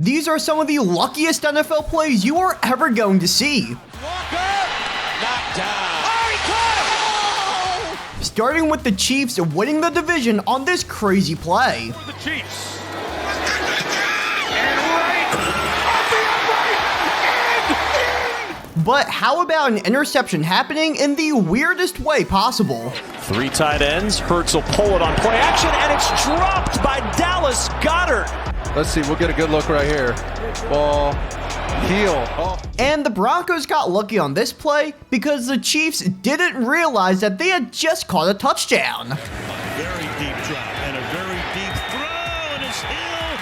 These are some of the luckiest NFL plays you are ever going to see. Knocked down. Starting with the Chiefs winning the division on this crazy play. For the Chiefs. And right. But how about an interception happening in the weirdest way possible? 3 tight ends. Hurts will pull it on play action, and it's dropped by Dallas Goedert. Let's see, we'll get a good look right here. Ball, heel. Oh. And the Broncos got lucky on this play because the Chiefs didn't realize that they had just caught a touchdown. Very deep drop and a very deep throw, and it's Hill.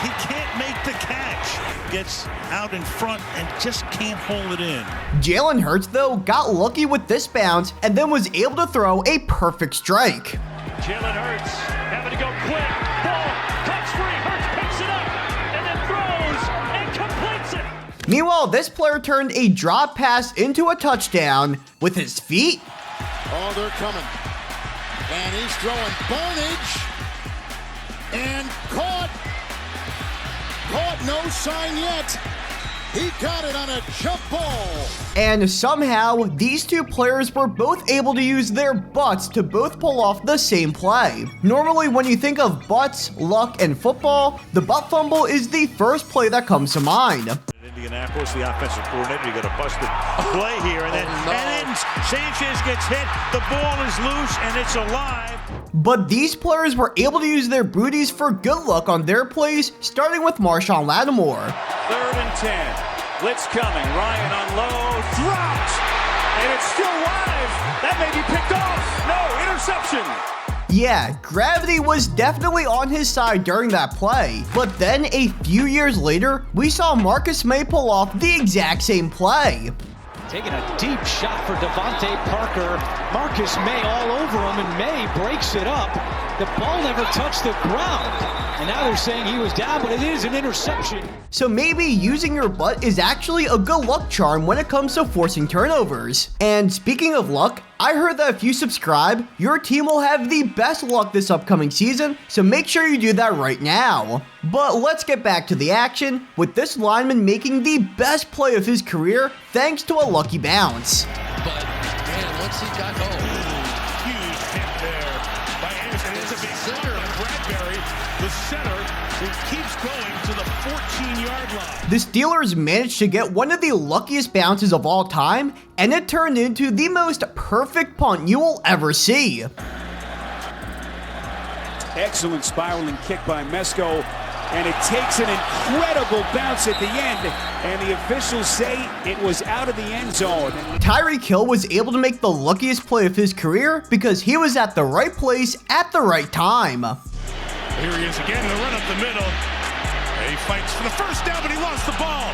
He can't make the catch. Gets out in front and just can't hold it in. Jalen Hurts, though, got lucky with this bounce and then was able to throw a perfect strike. Jalen Hurts having to go quick. Ball cuts free. Hurts picks it up and then throws and completes it. Meanwhile, this player turned a drop pass into a touchdown with his feet. Oh, they're coming. And he's throwing Barnage. And caught. Caught, no sign yet. He got it on a jump ball. And somehow, these two players were both able to use their butts to both pull off the same play. Normally, when you think of butts, luck, and football, the butt fumble is the first play that comes to mind. Indianapolis, the offensive coordinator, you got a busted play here, and then Sanchez gets hit. The ball is loose, and it's alive. But these players were able to use their booties for good luck on their plays, starting with Marshawn Lattimore. 3rd and 10. Blitz coming. Ryan on low. Dropped. And it's still live. That may be picked off. No, interception. Yeah, gravity was definitely on his side during that play. But then a few years later, we saw Marcus May pull off the exact same play. Taking a deep shot for Devontae Parker. Marcus May all over him, and May breaks it up. The ball never touched the ground. And now they're saying he was down, but it is an interception. So maybe using your butt is actually a good luck charm when it comes to forcing turnovers. And speaking of luck, I heard that if you subscribe, your team will have the best luck this upcoming season, so make sure you do that right now. But let's get back to the action, with this lineman making the best play of his career thanks to a lucky bounce. But, man, once he got home. Huge hit there by Anderson. It's a big center on Bradbury, the center, who keeps going to the 14-yard line. The Steelers managed to get one of the luckiest bounces of all time, and it turned into the most perfect punt you will ever see. Excellent spiraling kick by Mesko, and it takes an incredible bounce at the end, and the officials say it was out of the end zone. Tyreek Hill was able to make the luckiest play of his career because he was at the right place at the right time. Here he is again in the run up the middle. And he fights for the first down, but he lost the ball.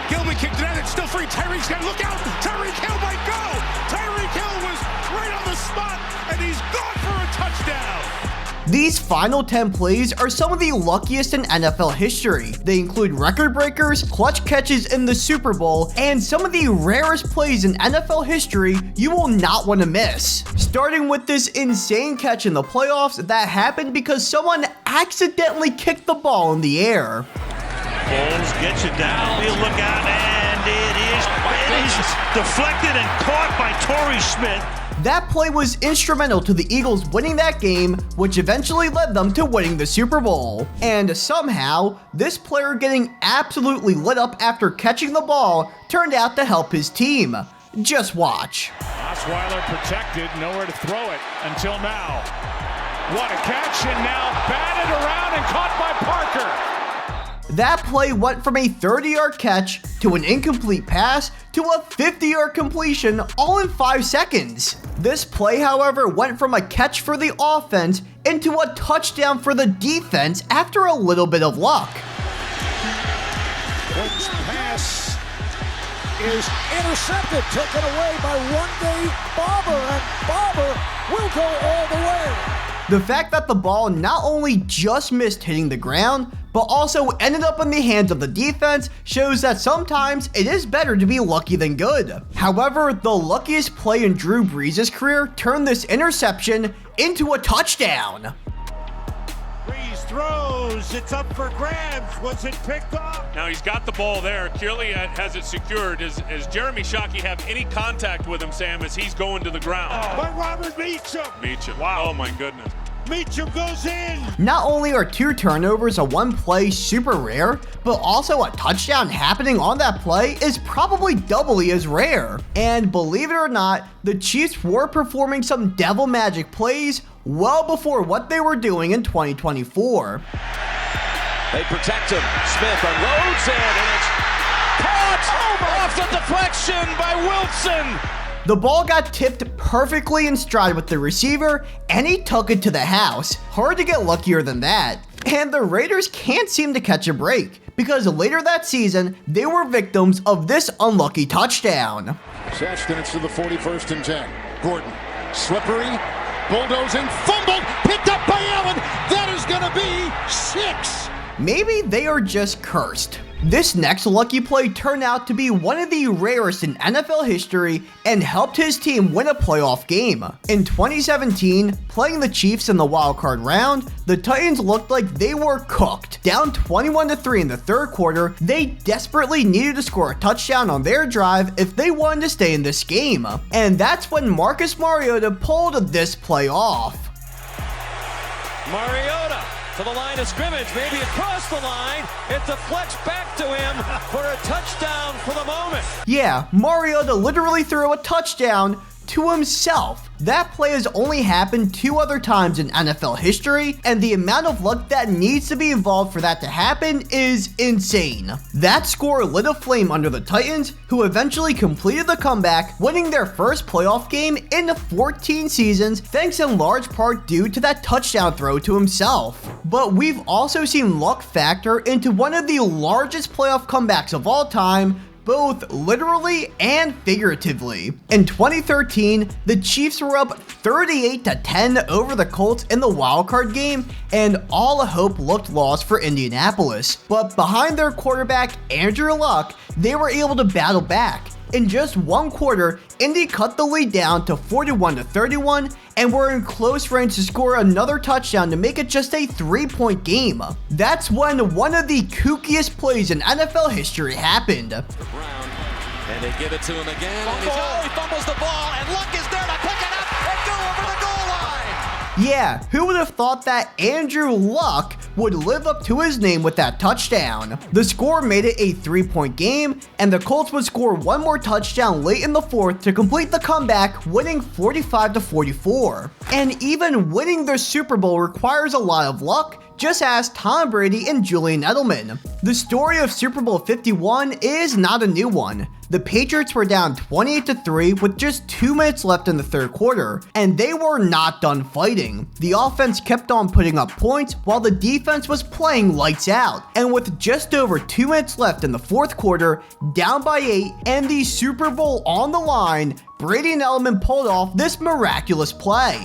Gilman kicked it out. It's still free. Tyreek's got to look out. Tyreek Hill might go. Tyreek Hill was right on the spot, and he's gone for a touchdown. These final 10 plays are some of the luckiest in NFL history. They include record breakers, clutch catches in the Super Bowl, and some of the rarest plays in NFL history you will not want to miss. Starting with this insane catch in the playoffs that happened because someone accidentally kicked the ball in the air. Foles gets it down. He'll look out, and it is deflected and caught by Torrey Smith. That play was instrumental to the Eagles winning that game, which eventually led them to winning the Super Bowl. And somehow, this player getting absolutely lit up after catching the ball turned out to help his team. Just watch. Osweiler protected, nowhere to throw it until now. What a catch, and now batted around and caught by Parker. That play went from a 30-yard catch to an incomplete pass to a 50-yard completion all in 5 seconds. This play, however, went from a catch for the offense into a touchdown for the defense after a little bit of luck. Quick's pass is intercepted, taken away by one-day Barber, and Barber will go all the way. The fact that the ball not only just missed hitting the ground, but also ended up in the hands of the defense shows that sometimes it is better to be lucky than good. However, the luckiest play in Drew Brees' career turned this interception into a touchdown. Brees throws. It's up for grabs. Was it picked off? Now he's got the ball there. Clearly has it secured. Does Jeremy Shockey have any contact with him, Sam, as he's going to the ground? By Robert Meacham. Meacham. Wow. Oh, my goodness. Meacham goes in. Not only are 2 turnovers on one play super rare, but also a touchdown happening on that play is probably doubly as rare. And believe it or not, the Chiefs were performing some devil magic plays well before what they were doing in 2024. They protect him. Smith unloads it, and it's caught off the deflection by Wilson. The ball got tipped perfectly in stride with the receiver, and he took it to the house. Hard to get luckier than that. And the Raiders can't seem to catch a break, because later that season, they were victims of this unlucky touchdown. Sexton, it's to the 41st and 10. Gordon, slippery, bulldozing, fumbled, picked up by Allen. That is going to be 6. Maybe they are just cursed. This next lucky play turned out to be one of the rarest in NFL history and helped his team win a playoff game. In 2017, playing the Chiefs in the wildcard round, the Titans looked like they were cooked. Down 21-3 in the third quarter, they desperately needed to score a touchdown on their drive if they wanted to stay in this game. And that's when Marcus Mariota pulled this play off. Mariota to the line of scrimmage, maybe across the line. It deflects back to him for a touchdown for the moment. Yeah, Mariota literally threw a touchdown to himself. That play has only happened 2 other times in NFL history, and the amount of luck that needs to be involved for that to happen is insane. That score lit a flame under the Titans, who eventually completed the comeback, winning their first playoff game in 14 seasons, thanks in large part due to that touchdown throw to himself. But we've also seen luck factor into one of the largest playoff comebacks of all time, both literally and figuratively. In 2013, the Chiefs were up 38-10 over the Colts in the wildcard game, and all hope looked lost for Indianapolis. But behind their quarterback, Andrew Luck, they were able to battle back. In just one quarter, Indy cut the lead down to 41-31 and were in close range to score another touchdown to make it just a 3-point game. That's when one of the kookiest plays in NFL history happened. And they give it to him again. And he fumbles the ball, and Luck is there to pick it up and go over the goal line. Yeah, who would have thought that Andrew Luck would live up to his name with that touchdown? The score made it a 3-point game, and the Colts would score one more touchdown late in the fourth to complete the comeback, winning 45-44. And even winning the Super Bowl requires a lot of luck. Just ask Tom Brady and Julian Edelman. The story of Super Bowl 51 is not a new one. The Patriots were down 28-3 with just 2 minutes left in the third quarter, and they were not done fighting. The offense kept on putting up points while the defense was playing lights out. And with just over 2 minutes left in the fourth quarter, down by 8, and the Super Bowl on the line, Brady and Edelman pulled off this miraculous play.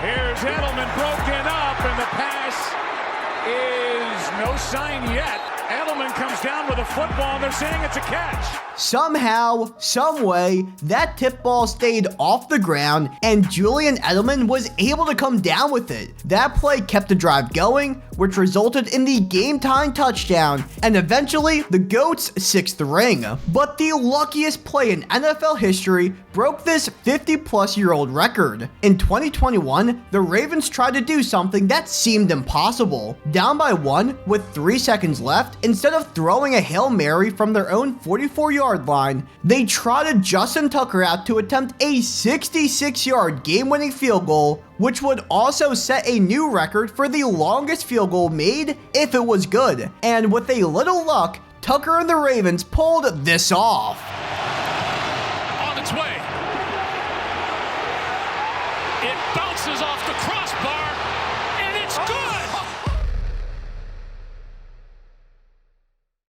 Here's Edelman broken up, and the pass is no sign yet. Edelman comes down with a football, and they're saying it's a catch. Somehow, someway, that tip ball stayed off the ground, and Julian Edelman was able to come down with it. That play kept the drive going, which resulted in the game-tying touchdown, and eventually the GOAT's 6th ring. But the luckiest play in NFL history broke this 50-plus-year-old record. In 2021, the Ravens tried to do something that seemed impossible. Down by 1 with 3 seconds left, instead of throwing a Hail Mary from their own 44-yard line, they trotted Justin Tucker out to attempt a 66-yard game-winning field goal, which would also set a new record for the longest field goal made if it was good. And with a little luck, Tucker and the Ravens pulled this off. On its way. It bounces off the crossbar, and it's good.